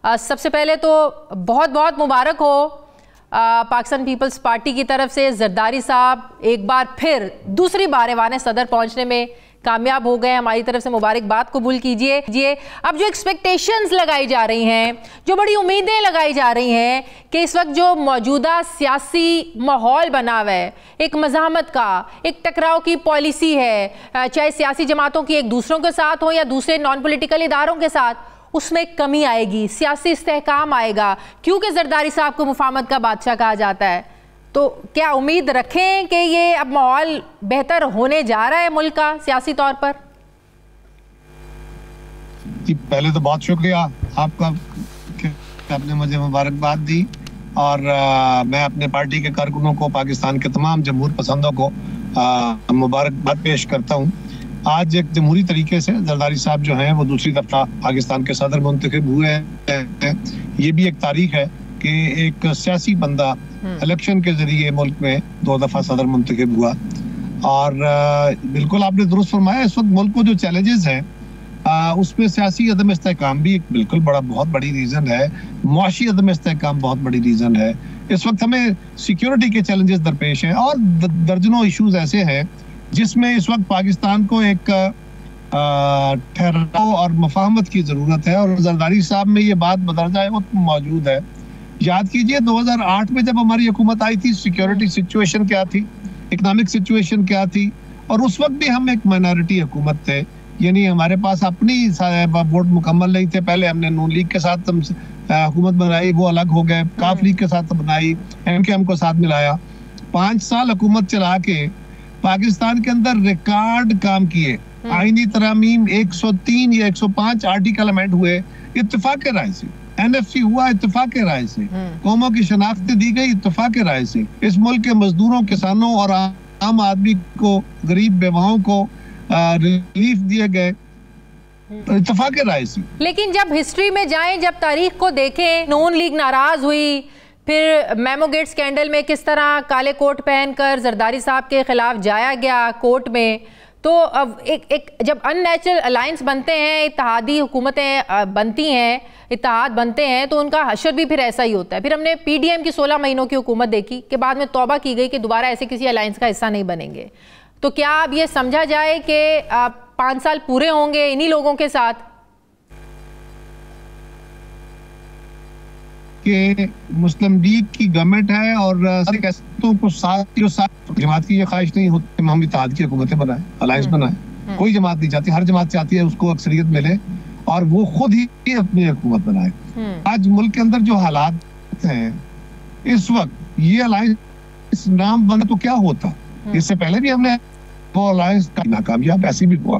सबसे पहले तो बहुत बहुत मुबारक हो पाकिस्तान पीपल्स पार्टी की तरफ से। जरदारी साहब एक बार फिर दूसरी बार ऐवान सदर पहुंचने में कामयाब हो गए। हमारी तरफ से मुबारकबाद कबूल कीजिए। अब जो एक्सपेक्टेशंस लगाई जा रही हैं, जो बड़ी उम्मीदें लगाई जा रही हैं कि इस वक्त जो मौजूदा सियासी माहौल बना हुआ है, एक मज़ाहमत का, एक टकराव की पॉलिसी है, चाहे सियासी जमातों की एक दूसरों के साथ हो या दूसरे नॉन पॉलिटिकल इदारों के साथ, उसमें कमी आएगी, सियासी इस्तेहकाम आएगा, क्योंकि जरदारी साहब को मुफाहमत का बादशाह कहा जाता है। तो क्या उम्मीद रखें कि ये अब माहौल बेहतर होने जा रहा है मुल्क का सियासी तौर पर? जी, पहले तो बहुत शुक्रिया आपका कि आपने मुझे मुबारकबाद दी, और मैं अपने पार्टी के कारकुनों को, पाकिस्तान के तमाम जमहूर पसंदों को मुबारकबाद पेश करता हूँ। आज एक जमहूरी तरीके से जरदारी साहब जो हैं वो दूसरी दफा पाकिस्तान के सदर मुंतखब हुए हैं। ये भी एक तारीख है कि एक सियासी बंदा इलेक्शन के जरिए मुल्क में 2 दफा सदर मुंतखब हुआ। और बिल्कुल आपने दुरुस्त फरमाया, इस वक्त मुल्क को जो चैलेंजेस हैं उसमें सियासी अदम इस्तेहकाम भी एक बिल्कुल बहुत बड़ी रीजन है, मुआशी अदम इस्तेहकाम बहुत बड़ी रीजन है। इस वक्त हमें सिक्योरिटी के चैलेंजेस दरपेश हैं और दर्जनों इशूज ऐसे हैं जिसमें इस वक्त पाकिस्तान को एक ठहराव और मुफाहमत की जरूरत है, और जरदारी साहब में ये बात बदरजा मौजूद है। याद कीजिए 2008 में जब हमारी हुकूमत आई थी, सिक्योरिटी सिचुएशन क्या थी, इकोनॉमिक सिचुएशन क्या थी, और उस वक्त भी हम एक माइनॉरिटी हुकूमत थे, यानी हमारे पास अपनी वोट मुकम्मल नहीं थे। पहले हमने नून लीग के साथ हुकूमत बनाई, वो अलग हो गए, काफ लीग के साथ बनाई, MKM को साथ मिलाया। 5 साल हुकूमत चला के पाकिस्तान के अंदर रिकॉर्ड काम किए, आईनी तरामीम 103 या 105 आर्टिकल अमेंड हुए इत्तेफाक राय से, NFC हुआ इत्तेफाक राय से, कौमों की शनाख्त दी गई इत्तेफाक राय से, इस मुल्क के मजदूरों, किसानों और आम आदमी को, गरीब बेवाओं को रिलीफ दिए गए इत्तेफाक राय से। लेकिन जब हिस्ट्री में जाएं, जब तारीख को देखें, नून लीग नाराज हुई, फिर मेमोगेट स्कैंडल में किस तरह काले कोट पहनकर जरदारी साहब के खिलाफ जाया गया कोर्ट में, तो अब एक जब अननेचुरल अलायंस बनते हैं, इत्तेहादी हुकूमतें बनती हैं, इत्तेहाद बनते हैं, तो उनका हशर भी फिर ऐसा ही होता है। फिर हमने PDM की 16 महीनों की हुकूमत देखी कि बाद में तौबा की गई कि दोबारा ऐसे किसी अलायंस का हिस्सा नहीं बनेंगे। तो क्या अब ये समझा जाए कि 5 साल पूरे होंगे इन्हीं लोगों के साथ? कि मुस्लिम लीग की गवर्नमेंट है और जो साथ जमात की ये ख्वाहिश नहीं होती हम इत्तेहाद की हुकूमतें बनाए, अलायंस बनाए। कोई जमात नहीं चाहती, हर जमात चाहती है उसको अक्सरियत मिले और वो खुद ही अपनी हुकूमत बनाए। आज मुल्क के अंदर जो हालात हैं इस वक्त, ये अलायंस नाम बना तो क्या होता, इससे पहले भी हमने वो अलायंस नाकामयाब ऐसी भी हुआ,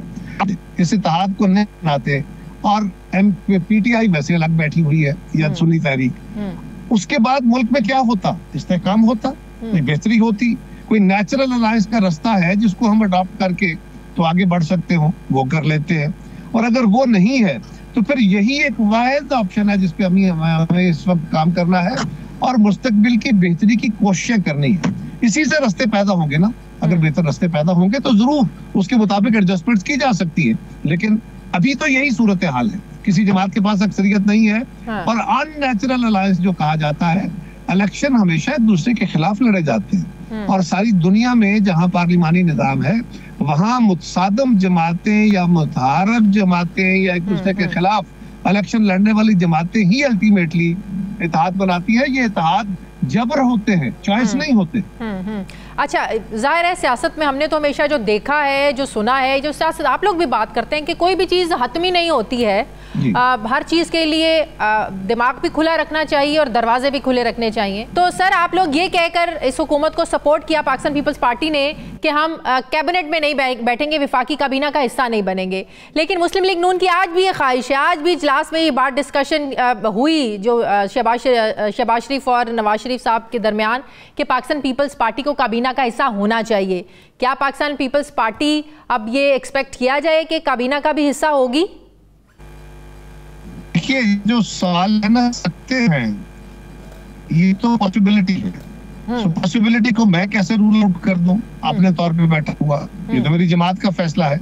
इस इत्तेहाद को नहीं बनाते और PTI वैसे अलग बैठी हुई है या सुन्नी तहरीक, उसके बाद मुल्क में क्या होता, इस्तेहकाम होता, कोई बेहतरी होती, कोई नेचुरल अलायंस का रास्ता है जिसको हम अडॉप्ट करके तो आगे बढ़ सकते हो, वो कर लेते हैं। और अगर वो नहीं है तो फिर यही एक वाहिद ऑप्शन है जिसपे हमें इस वक्त काम करना है और मुस्तकबिल की बेहतरी की कोशिशें करनी है। इसी से रास्ते पैदा होंगे ना, अगर बेहतर रास्ते पैदा होंगे तो जरूर उसके मुताबिक एडजस्टमेंट्स की जा सकती है, लेकिन अभी तो यही सूरत हाल है, किसी जमात के पास अक्सरियत नहीं है। और अननेचुरल अलायंस जो कहा जाता है, इलेक्शन हमेशा एक दूसरे के खिलाफ लड़े जाते हैं, और सारी दुनिया में जहां पार्लिमानी निजाम है वहां मुतसादम जमातें या मुतहारब जमातें या एक दूसरे के खिलाफ इलेक्शन लड़ने वाली जमातें ही अल्टीमेटली इत्तेहाद बनाती है। ये इत्तेहाद जबर होते हैं, चॉइस नहीं होते। अच्छा, जाहिर है सियासत में हमने तो हमेशा जो देखा है, जो सुना है, जो सियासत आप लोग भी बात करते हैं कि कोई भी चीज़ हतमी नहीं होती है, हर चीज़ के लिए दिमाग भी खुला रखना चाहिए और दरवाजे भी खुले रखने चाहिए। तो सर, आप लोग ये कहकर इस हुकूमत को सपोर्ट किया पाकिस्तान पीपल्स पार्टी ने कि हम कैबिनेट में नहीं बैठेंगे, विफाकी काबीना का हिस्सा नहीं बनेंगे, लेकिन मुस्लिम लीग नून की आज भी ये ख्वाहिश है, आज भी इजलास में ये बात डिस्कशन हुई जो शहबाज शरीफ और नवाज शरीफ साहब के दरमियान कि पाकिस्तान पीपल्स पार्टी को काबीना का हिस्सा होना चाहिए। क्या पाकिस्तान पीपल्स पार्टी अब ये एक्सपेक्ट किया जाए कि काबीना का भी हिस्सा होगी? देखिए, जो सवाल है ना सकते हैं, ये तो पॉसिबिलिटी है। पॉसिबिलिटी को मैं कैसे रूल आउट कर दूं अपने तौर पे बैठा हुआ, ये तो मेरी जमात का फैसला है।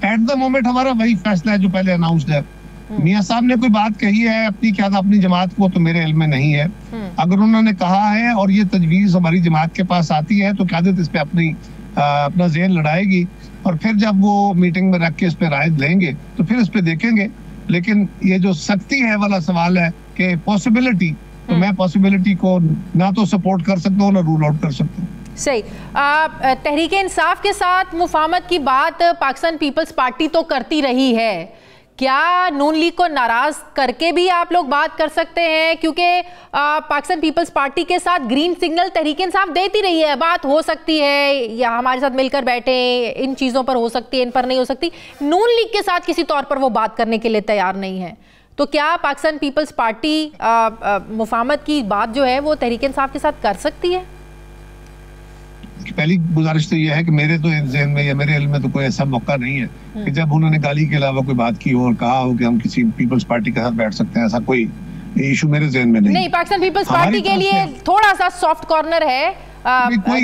एट द मोमेंट हमारा वही फैसला है जो पहले अनाउंस्ड है मियां साहब ने कोई बात कही है अपनी क्या था अपनी जमात को, तो मेरे इल्म में नहीं है। अगर उन्होंने कहा है और ये तजवीज हमारी जमात के पास आती है तो क़यादत इस पे अपना ज़हन लड़ाएगी, और फिर जब वो मीटिंग में रख के इस पे राय लेंगे तो फिर इस पे देखेंगे। लेकिन ये जो सख्ती है वाला सवाल है कि पॉसिबिलिटी, तो मैं पॉसिबिलिटी को ना तो सपोर्ट कर सकता हूँ ना रूल आउट कर सकता हूँ। सही। तहरीक इंसाफ के साथ मुफाहमत की बात पाकिस्तान पीपल्स पार्टी तो करती रही है, क्या नून लीग को नाराज करके भी आप लोग बात कर सकते हैं? क्योंकि पाकिस्तान पीपल्स पार्टी के साथ ग्रीन सिग्नल तहरीक इंसाफ देती रही है, बात हो सकती है या हमारे साथ मिलकर बैठे, इन चीज़ों पर हो सकती है, इन पर नहीं हो सकती। नून लीग के साथ किसी तौर पर वो बात करने के लिए तैयार नहीं है, तो क्या पाकिस्तान पीपल्स पार्टी मुफाहमत की बात जो है वो तहरीक इंसाफ के साथ कर सकती है? पहली गुजारिश तो ये है कि मेरे तो ज़हन में या मेरे इल्म में तो कोई ऐसा मौका नहीं है कि जब उन्होंने गाली के अलावा कोई बात की हो और कहा हो कि हम किसी पीपल्स पार्टी के साथ बैठ सकते हैं, ऐसा कोई इशू मेरे ज़हन में नहीं। पाकिस्तान पीपल्स पार्टी के लिए थोड़ा सा सॉफ्ट कॉर्नर है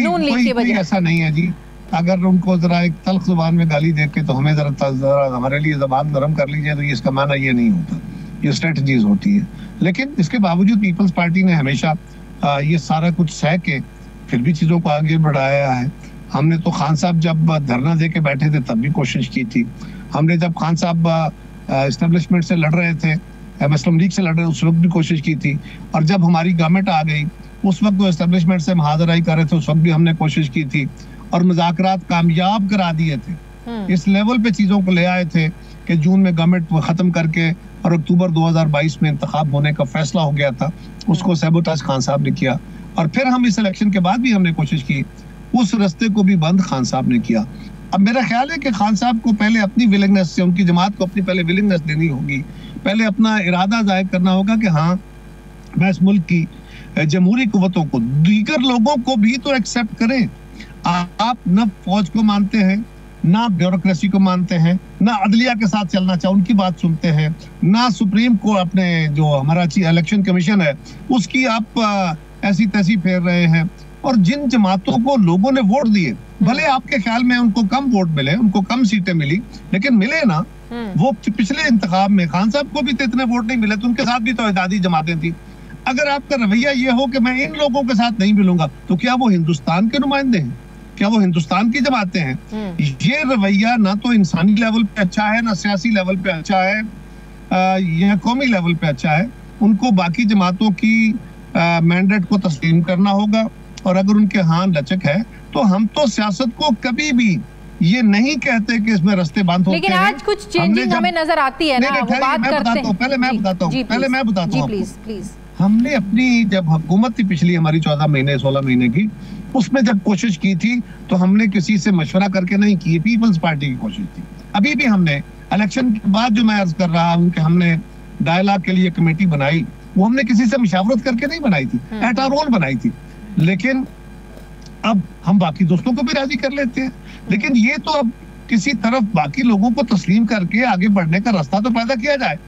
नून लीग के वजह। ऐसा नहीं है जी, अगर उनको जरा एक तल्ख जुबान में गाली दे के तो हमें जरा हमारे लिए जबान नरम कर लीजिए, तो ये इसका माना ये नहीं होता, ये स्ट्रेटजीज होती है। लेकिन इसके बावजूद पीपल्स पार्टी ने हमेशा ये सारा कुछ सह के फिर भी चीजों को आगे बढ़ाया है। हमने तो खान साहब जब धरना दे के बैठे थे तब भी कोशिश की थी, हमने जब खान साहब एस्टेब्लिशमेंट से लड़ रहे थे, मुस्लिम लीग से लड़ रहे उस वक्त भी कोशिश की थी, और जब हमारी गवर्नमेंट आ गई उस वक्त वो एस्टेब्लिशमेंट से मुहाजराई कर रहे थे, उस वक्त भी हमने कोशिश की थी और मुज़ाकरात कामयाब करा दिए थे। इस लेवल पे चीजों को ले आए थे कि जून में गवर्नमेंट खत्म करके और अक्टूबर 2022 में इंतखाब होने का फैसला हो गया था, उसको सैबोटाज खान साहब ने किया। और फिर हम इस इलेक्शन के बाद भी हमने कोशिश की, उस रास्ते को भी बंद खान साहब ने किया। अब मेरा ख्याल है कि खान साहब को पहले अपनी विलिंगनेस से, उनकी जमात को अपनी पहले विलिंगनेस देनी होगी, पहले अपना इरादा जाहिर करना होगा कि हाँ मैं इस मुल्क की जमहूरी कुव्वतों को, दीगर लोगों को भी तो एक्सेप्ट करें। आप न फौज को मानते हैं, ना ब्यूरोक्रेसी को मानते हैं, ना अदलिया के साथ चलना चाहे उनकी बात सुनते हैं, ना सुप्रीम को अपने जो हमारा इलेक्शन कमीशन है उसकी आप ऐसी तैसी फेर रहे हैं। और जिन जमातों को लोगों ने वोट दिए, भले आपके ख्याल में उनको कम वोट मिले, उनको कम सीटें मिली, लेकिन मिले ना। वो पिछले इंतखाब में खान साहब को भी तो इतने वोट नहीं मिले, तो उनके साथ भी तो इत्तेहादी जमातें थी। अगर आपका रवैया ये हो कि मैं इन लोगों के साथ नहीं मिलूंगा, तो क्या वो हिंदुस्तान के नुमाइंदे हैं? क्या वो हिंदुस्तान की जमातें हैं? ये रवैया ना तो इंसानी लेवल पे अच्छा है, ना सियासी लेवल पे अच्छा है, या कौमी लेवल पे अच्छा है। उनको बाकी जमातों की मैंडेट को तस्लीम करना होगा, और अगर उनके हाँ लचक है तो हम तो सियासत को कभी भी ये नहीं कहते कि इसमें रास्ते बंद होते हैं। लेकिन आज कुछ चेंजिंग हमें नजर आती है ना, वो बात करते हैं। पहले मैं बताता हूँ प्लीज। हमने अपनी जब हुकूमत थी पिछली हमारी 14 महीने 16 महीने की, उसमें जब कोशिश की थी तो हमने किसी से मशवरा करके नहीं की, पीपल्स पार्टी की कोशिश थी। अभी भी हमने इलेक्शन के बाद जो मैं अर्ज कर रहा हूँ कि हमने डायलॉग के लिए कमेटी बनाई, वो हमने किसी से मुशावरत करके नहीं बनाई थी, एट आवर ओन बनाई थी। लेकिन अब हम बाकी दोस्तों को भी राजी कर लेते हैं, लेकिन ये तो अब किसी तरफ बाकी लोगों को तस्लीम करके आगे बढ़ने का रास्ता तो पैदा किया जाए।